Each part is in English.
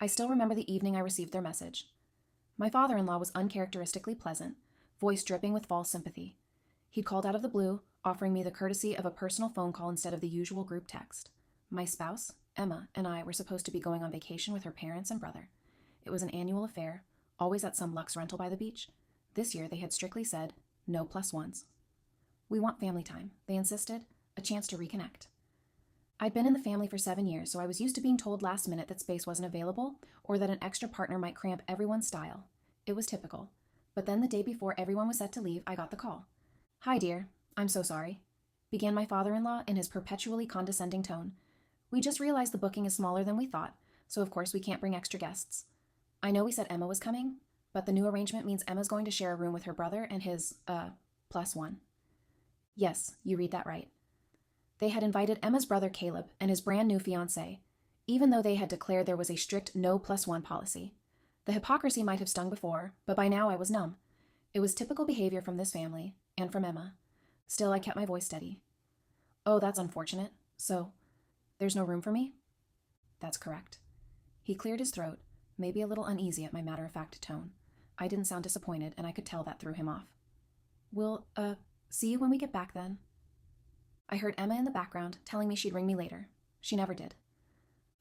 I still remember the evening I received their message. My father-in-law was uncharacteristically pleasant, voice dripping with false sympathy. He'd called out of the blue, offering me the courtesy of a personal phone call instead of the usual group text. My spouse, Emma, and I were supposed to be going on vacation with her parents and brother. It was an annual affair, always at some luxe rental by the beach. This year they had strictly said, no plus ones. We want family time, they insisted, a chance to reconnect. I'd been in the family for 7 years, so I was used to being told last minute that space wasn't available or that an extra partner might cramp everyone's style. It was typical. But then the day before everyone was set to leave, I got the call. Hi, dear. I'm so sorry, began my father-in-law in his perpetually condescending tone. We just realized the booking is smaller than we thought, so of course we can't bring extra guests. I know we said Emma was coming, but the new arrangement means Emma's going to share a room with her brother and his, plus one. Yes, you read that right. They had invited Emma's brother Caleb and his brand new fiancée, even though they had declared there was a strict no plus one policy. The hypocrisy might have stung before, but by now I was numb. It was typical behavior from this family, and from Emma. Still, I kept my voice steady. Oh, that's unfortunate. So, there's no room for me? That's correct. He cleared his throat, maybe a little uneasy at my matter-of-fact tone. I didn't sound disappointed, and I could tell that threw him off. We'll, see you when we get back then. I heard Emma in the background telling me she'd ring me later. She never did.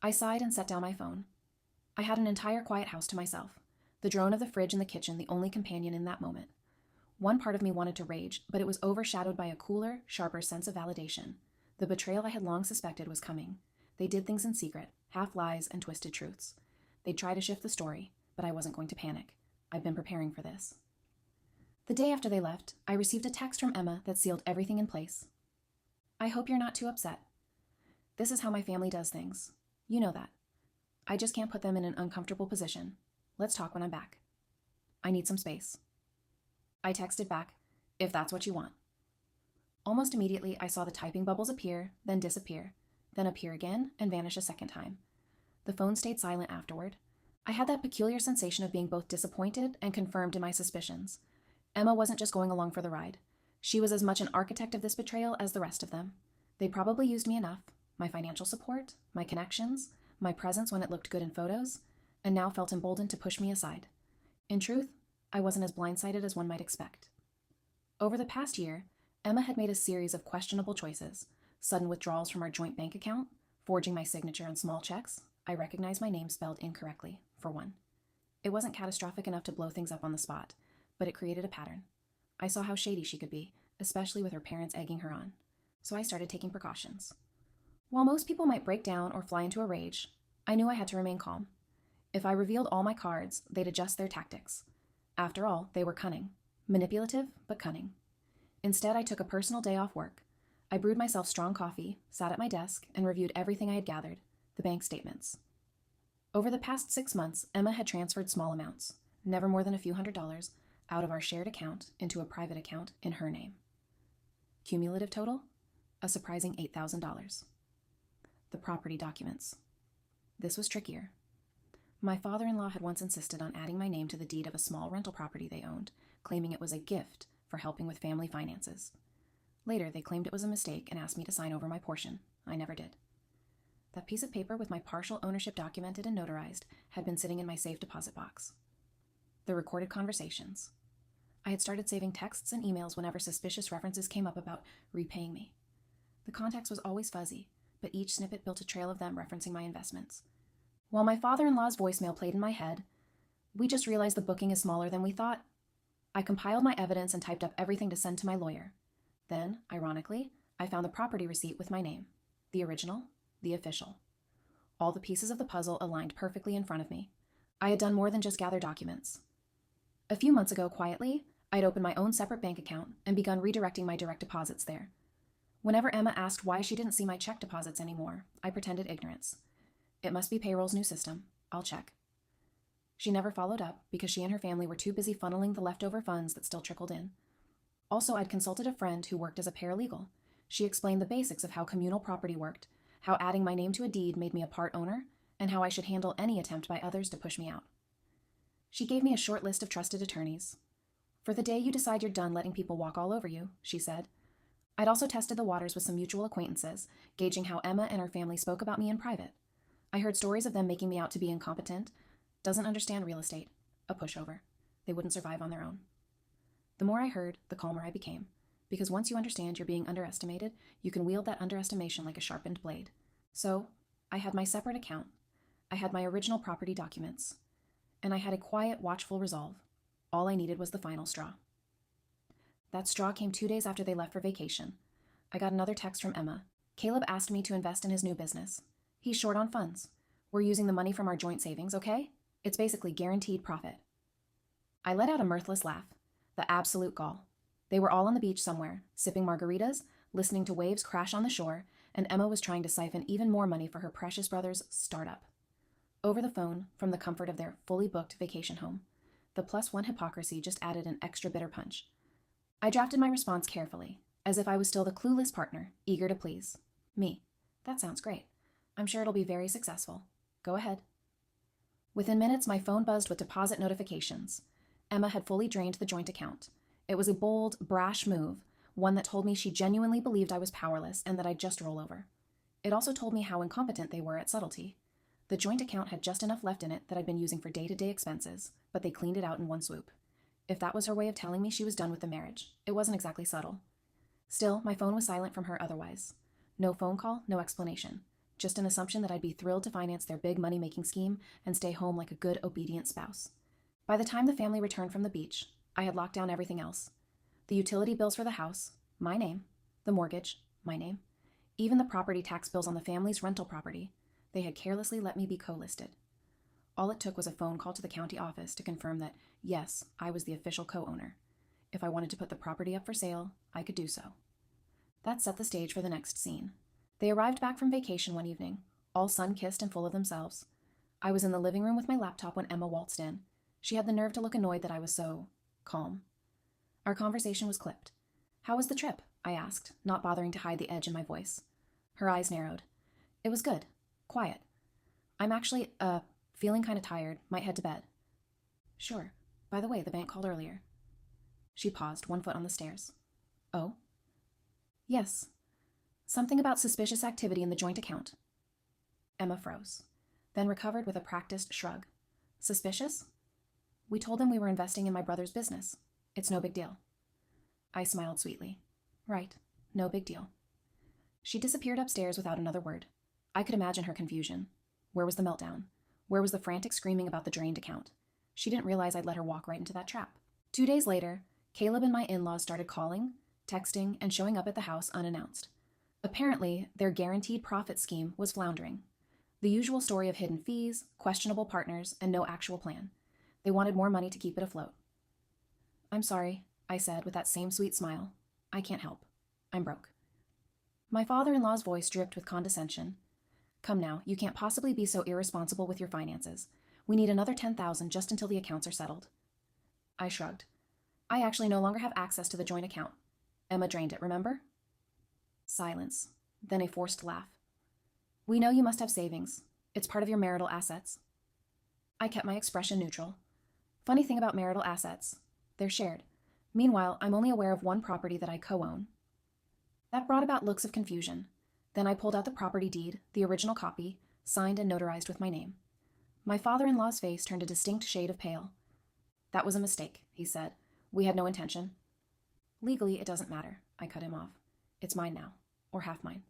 I sighed and set down my phone. I had an entire quiet house to myself, the drone of the fridge in the kitchen the only companion in that moment. One part of me wanted to rage, but it was overshadowed by a cooler, sharper sense of validation. The betrayal I had long suspected was coming. They did things in secret, half lies and twisted truths. They'd try to shift the story, but I wasn't going to panic. I'd been preparing for this. The day after they left, I received a text from Emma that sealed everything in place. I hope you're not too upset. This is how my family does things. You know that. I just can't put them in an uncomfortable position. Let's talk when I'm back. I need some space. I texted back, if that's what you want. Almost immediately, I saw the typing bubbles appear, then disappear, then appear again and vanish a second time. The phone stayed silent afterward. I had that peculiar sensation of being both disappointed and confirmed in my suspicions. Emma wasn't just going along for the ride. She was as much an architect of this betrayal as the rest of them. They probably used me enough, my financial support, my connections, my presence when it looked good in photos, and now felt emboldened to push me aside. In truth, I wasn't as blindsided as one might expect. Over the past year, Emma had made a series of questionable choices, sudden withdrawals from our joint bank account, forging my signature on small checks. I recognized my name spelled incorrectly, for one. It wasn't catastrophic enough to blow things up on the spot, but it created a pattern. I saw how shady she could be, especially with her parents egging her on. So I started taking precautions. While most people might break down or fly into a rage, I knew I had to remain calm. If I revealed all my cards, they'd adjust their tactics. After all, they were cunning. Manipulative, but cunning. Instead, I took a personal day off work. I brewed myself strong coffee, sat at my desk, and reviewed everything I had gathered, the bank statements. Over the past 6 months, Emma had transferred small amounts, never more than a few $100s, out of our shared account into a private account in her name. Cumulative total? A surprising $8,000. The property documents. This was trickier. My father-in-law had once insisted on adding my name to the deed of a small rental property they owned, claiming it was a gift for helping with family finances. Later, they claimed it was a mistake and asked me to sign over my portion. I never did. That piece of paper with my partial ownership documented and notarized had been sitting in my safe deposit box. The recorded conversations. I had started saving texts and emails whenever suspicious references came up about repaying me. The context was always fuzzy, but each snippet built a trail of them referencing my investments. While my father-in-law's voicemail played in my head, we just realized the booking is smaller than we thought. I compiled my evidence and typed up everything to send to my lawyer. Then, ironically, I found the property receipt with my name. The original, the official. All the pieces of the puzzle aligned perfectly in front of me. I had done more than just gather documents. A few months ago, quietly, I'd opened my own separate bank account and begun redirecting my direct deposits there. Whenever Emma asked why she didn't see my check deposits anymore, I pretended ignorance. It must be payroll's new system. I'll check. She never followed up because she and her family were too busy funneling the leftover funds that still trickled in. Also, I'd consulted a friend who worked as a paralegal. She explained the basics of how communal property worked, how adding my name to a deed made me a part owner, and how I should handle any attempt by others to push me out. She gave me a short list of trusted attorneys. For the day you decide you're done letting people walk all over you, she said. I'd also tested the waters with some mutual acquaintances, gauging how Emma and her family spoke about me in private. I heard stories of them making me out to be incompetent, doesn't understand real estate, a pushover. They wouldn't survive on their own. The more I heard, the calmer I became, because once you understand you're being underestimated, you can wield that underestimation like a sharpened blade. So, I had my separate account. I had my original property documents. And I had a quiet, watchful resolve. All I needed was the final straw. That straw came 2 days after they left for vacation. I got another text from Emma. Caleb asked me to invest in his new business. He's short on funds. We're using the money from our joint savings, okay? It's basically guaranteed profit. I let out a mirthless laugh. The absolute gall. They were all on the beach somewhere, sipping margaritas, listening to waves crash on the shore, and Emma was trying to siphon even more money for her precious brother's startup. Over the phone, from the comfort of their fully booked vacation home, the +1 hypocrisy just added an extra bitter punch. I drafted my response carefully, as if I was still the clueless partner, eager to please. Me. That sounds great. I'm sure it'll be very successful. Go ahead. Within minutes, my phone buzzed with deposit notifications. Emma had fully drained the joint account. It was a bold, brash move, one that told me she genuinely believed I was powerless and that I'd just roll over. It also told me how incompetent they were at subtlety. The joint account had just enough left in it that I'd been using for day-to-day expenses, but they cleaned it out in one swoop. If that was her way of telling me she was done with the marriage, it wasn't exactly subtle. Still, my phone was silent from her otherwise. No phone call, no explanation. Just an assumption that I'd be thrilled to finance their big money-making scheme and stay home like a good, obedient spouse. By the time the family returned from the beach, I had locked down everything else. The utility bills for the house, my name. The mortgage, my name. Even the property tax bills on the family's rental property. They had carelessly let me be co-listed. All it took was a phone call to the county office to confirm that, yes, I was the official co-owner. If I wanted to put the property up for sale, I could do so. That set the stage for the next scene. They arrived back from vacation one evening, all sun-kissed and full of themselves. I was in the living room with my laptop when Emma waltzed in. She had the nerve to look annoyed that I was so calm. Our conversation was clipped. How was the trip? I asked, not bothering to hide the edge in my voice. Her eyes narrowed. It was good. Quiet. I'm actually, feeling kind of tired. Might head to bed. Sure. By the way, the bank called earlier. She paused, one foot on the stairs. Oh? Yes. Something about suspicious activity in the joint account. Emma froze, then recovered with a practiced shrug. Suspicious? We told them we were investing in my brother's business. It's no big deal. I smiled sweetly. Right. No big deal. She disappeared upstairs without another word. I could imagine her confusion. Where was the meltdown? Where was the frantic screaming about the drained account? She didn't realize I'd let her walk right into that trap. 2 days later, Caleb and my in-laws started calling, texting, and showing up at the house unannounced. Apparently, their guaranteed profit scheme was floundering. The usual story of hidden fees, questionable partners, and no actual plan. They wanted more money to keep it afloat. I'm sorry, I said with that same sweet smile. I can't help. I'm broke. My father-in-law's voice dripped with condescension. Come now, you can't possibly be so irresponsible with your finances. We need another $10,000 just until the accounts are settled. I shrugged. I actually no longer have access to the joint account. Emma drained it, remember? Silence, then a forced laugh. We know you must have savings. It's part of your marital assets. I kept my expression neutral. Funny thing about marital assets. They're shared. Meanwhile, I'm only aware of one property that I co-own. That brought about looks of confusion. Then I pulled out the property deed, the original copy, signed and notarized with my name. My father-in-law's face turned a distinct shade of pale. That was a mistake, he said. We had no intention. Legally, it doesn't matter, I cut him off. It's mine now, or half mine.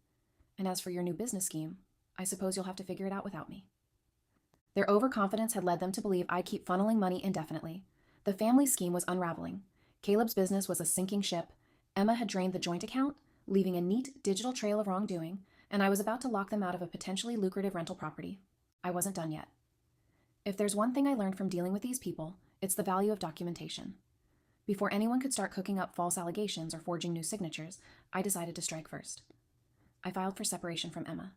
And as for your new business scheme, I suppose you'll have to figure it out without me. Their overconfidence had led them to believe I'd keep funneling money indefinitely. The family scheme was unraveling. Caleb's business was a sinking ship. Emma had drained the joint account, leaving a neat digital trail of wrongdoing, and I was about to lock them out of a potentially lucrative rental property. I wasn't done yet. If there's one thing I learned from dealing with these people, it's the value of documentation. Before anyone could start cooking up false allegations or forging new signatures, I decided to strike first. I filed for separation from Emma.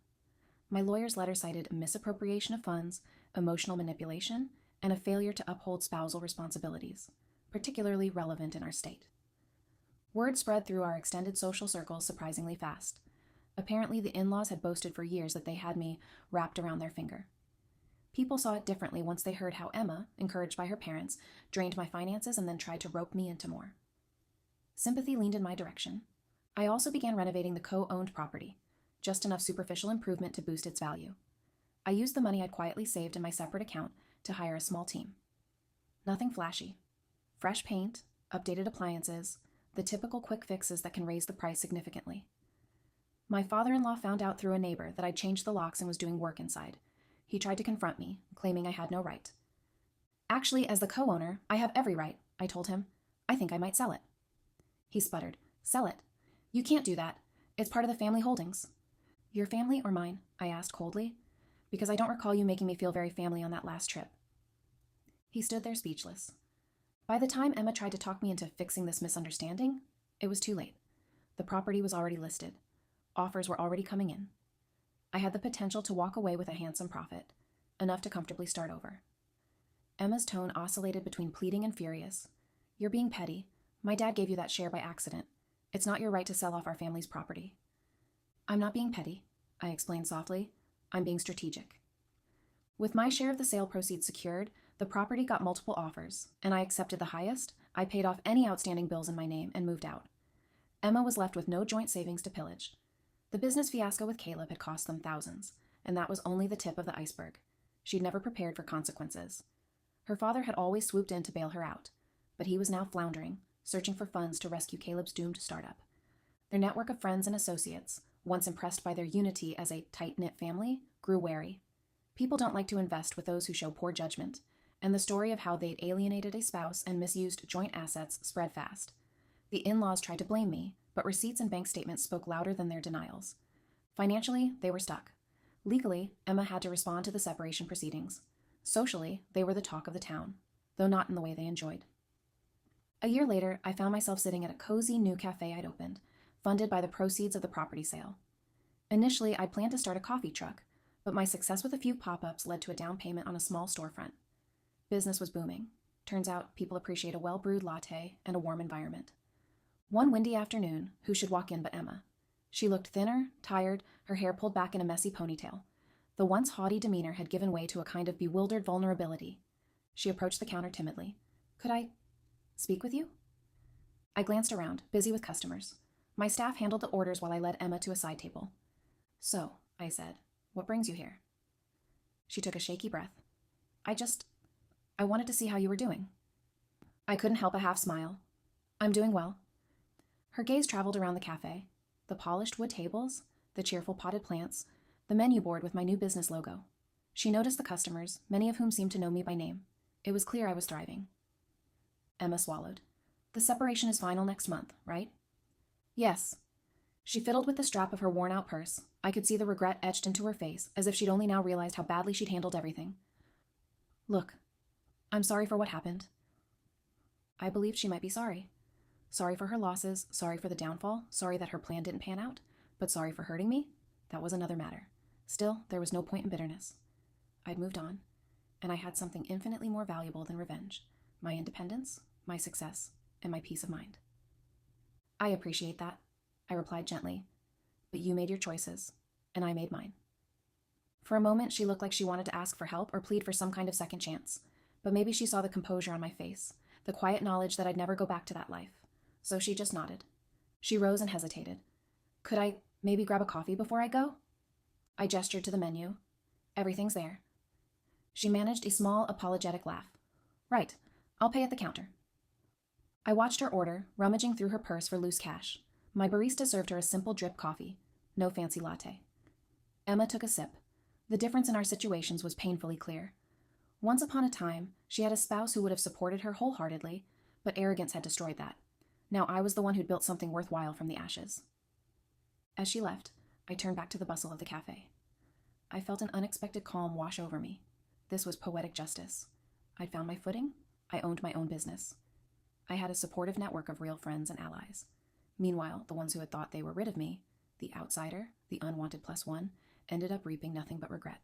My lawyer's letter cited misappropriation of funds, emotional manipulation, and a failure to uphold spousal responsibilities, particularly relevant in our state. Word spread through our extended social circles surprisingly fast. Apparently, the in-laws had boasted for years that they had me wrapped around their finger. People saw it differently once they heard how Emma, encouraged by her parents, drained my finances and then tried to rope me into more. Sympathy leaned in my direction. I also began renovating the co-owned property, just enough superficial improvement to boost its value. I used the money I'd quietly saved in my separate account to hire a small team. Nothing flashy. Fresh paint, updated appliances, the typical quick fixes that can raise the price significantly. My father-in-law found out through a neighbor that I'd changed the locks and was doing work inside. He tried to confront me, claiming I had no right. Actually, as the co-owner, I have every right, I told him. I think I might sell it. He sputtered. Sell it? You can't do that. It's part of the family holdings. Your family or mine? I asked coldly, because I don't recall you making me feel very family on that last trip. He stood there speechless. By the time Emma tried to talk me into fixing this misunderstanding, it was too late. The property was already listed. Offers were already coming in. I had the potential to walk away with a handsome profit, enough to comfortably start over. Emma's tone oscillated between pleading and furious. You're being petty. My dad gave you that share by accident. It's not your right to sell off our family's property. I'm not being petty, I explained softly. I'm being strategic. With my share of the sale proceeds secured, the property got multiple offers, and I accepted the highest. I paid off any outstanding bills in my name and moved out. Emma was left with no joint savings to pillage. The business fiasco with Caleb had cost them thousands, and that was only the tip of the iceberg. She'd never prepared for consequences. Her father had always swooped in to bail her out, but he was now floundering, searching for funds to rescue Caleb's doomed startup. Their network of friends and associates, once impressed by their unity as a tight-knit family, grew wary. People don't like to invest with those who show poor judgment, and the story of how they'd alienated a spouse and misused joint assets spread fast. The in-laws tried to blame me, but receipts and bank statements spoke louder than their denials. Financially, they were stuck. Legally, Emma had to respond to the separation proceedings. Socially, they were the talk of the town, though not in the way they enjoyed. A year later, I found myself sitting at a cozy new cafe I'd opened, funded by the proceeds of the property sale. Initially, I'd planned to start a coffee truck, but my success with a few pop-ups led to a down payment on a small storefront. Business was booming. Turns out people appreciate a well-brewed latte and a warm environment. One windy afternoon, who should walk in but Emma? She looked thinner, tired, her hair pulled back in a messy ponytail. The once haughty demeanor had given way to a kind of bewildered vulnerability. She approached the counter timidly. Could I speak with you? I glanced around, busy with customers. My staff handled the orders while I led Emma to a side table. So, I said, what brings you here? She took a shaky breath. I wanted to see how you were doing. I couldn't help a half smile. I'm doing well. Her gaze traveled around the cafe. The polished wood tables, the cheerful potted plants, the menu board with my new business logo. She noticed the customers, many of whom seemed to know me by name. It was clear I was thriving. Emma swallowed. The separation is final next month, right? Yes. She fiddled with the strap of her worn-out purse. I could see the regret etched into her face, as if she'd only now realized how badly she'd handled everything. Look, I'm sorry for what happened. I believed she might be sorry. Sorry for her losses, sorry for the downfall, sorry that her plan didn't pan out, but sorry for hurting me? That was another matter. Still, there was no point in bitterness. I'd moved on, and I had something infinitely more valuable than revenge: my independence, my success, and my peace of mind. I appreciate that, I replied gently, but you made your choices, and I made mine. For a moment, she looked like she wanted to ask for help or plead for some kind of second chance, but maybe she saw the composure on my face, the quiet knowledge that I'd never go back to that life. So she just nodded. She rose and hesitated. Could I maybe grab a coffee before I go? I gestured to the menu. Everything's there. She managed a small, apologetic laugh. Right, I'll pay at the counter. I watched her order, rummaging through her purse for loose cash. My barista served her a simple drip coffee, no fancy latte. Emma took a sip. The difference in our situations was painfully clear. Once upon a time, she had a spouse who would have supported her wholeheartedly, but arrogance had destroyed that. Now I was the one who'd built something worthwhile from the ashes. As she left, I turned back to the bustle of the cafe. I felt an unexpected calm wash over me. This was poetic justice. I'd found my footing. I owned my own business. I had a supportive network of real friends and allies. Meanwhile, the ones who had thought they were rid of me, the outsider, the unwanted plus one, ended up reaping nothing but regret.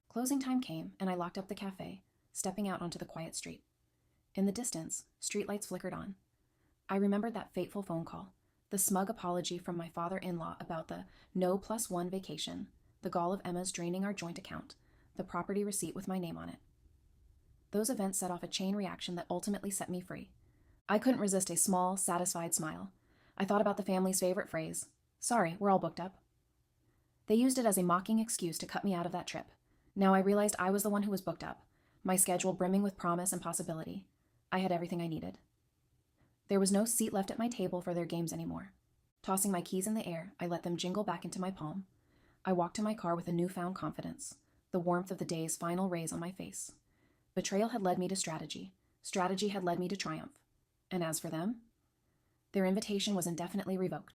Closing time came, and I locked up the cafe, stepping out onto the quiet street. In the distance, streetlights flickered on. I remembered that fateful phone call, the smug apology from my father-in-law about the no plus one vacation, the gall of Emma's draining our joint account, the property receipt with my name on it. Those events set off a chain reaction that ultimately set me free. I couldn't resist a small, satisfied smile. I thought about the family's favorite phrase, sorry, we're all booked up. They used it as a mocking excuse to cut me out of that trip. Now I realized I was the one who was booked up, my schedule brimming with promise and possibility. I had everything I needed. There was no seat left at my table for their games anymore. Tossing my keys in the air, I let them jingle back into my palm. I walked to my car with a newfound confidence, the warmth of the day's final rays on my face. Betrayal had led me to strategy. Strategy had led me to triumph. And as for them, their invitation was indefinitely revoked.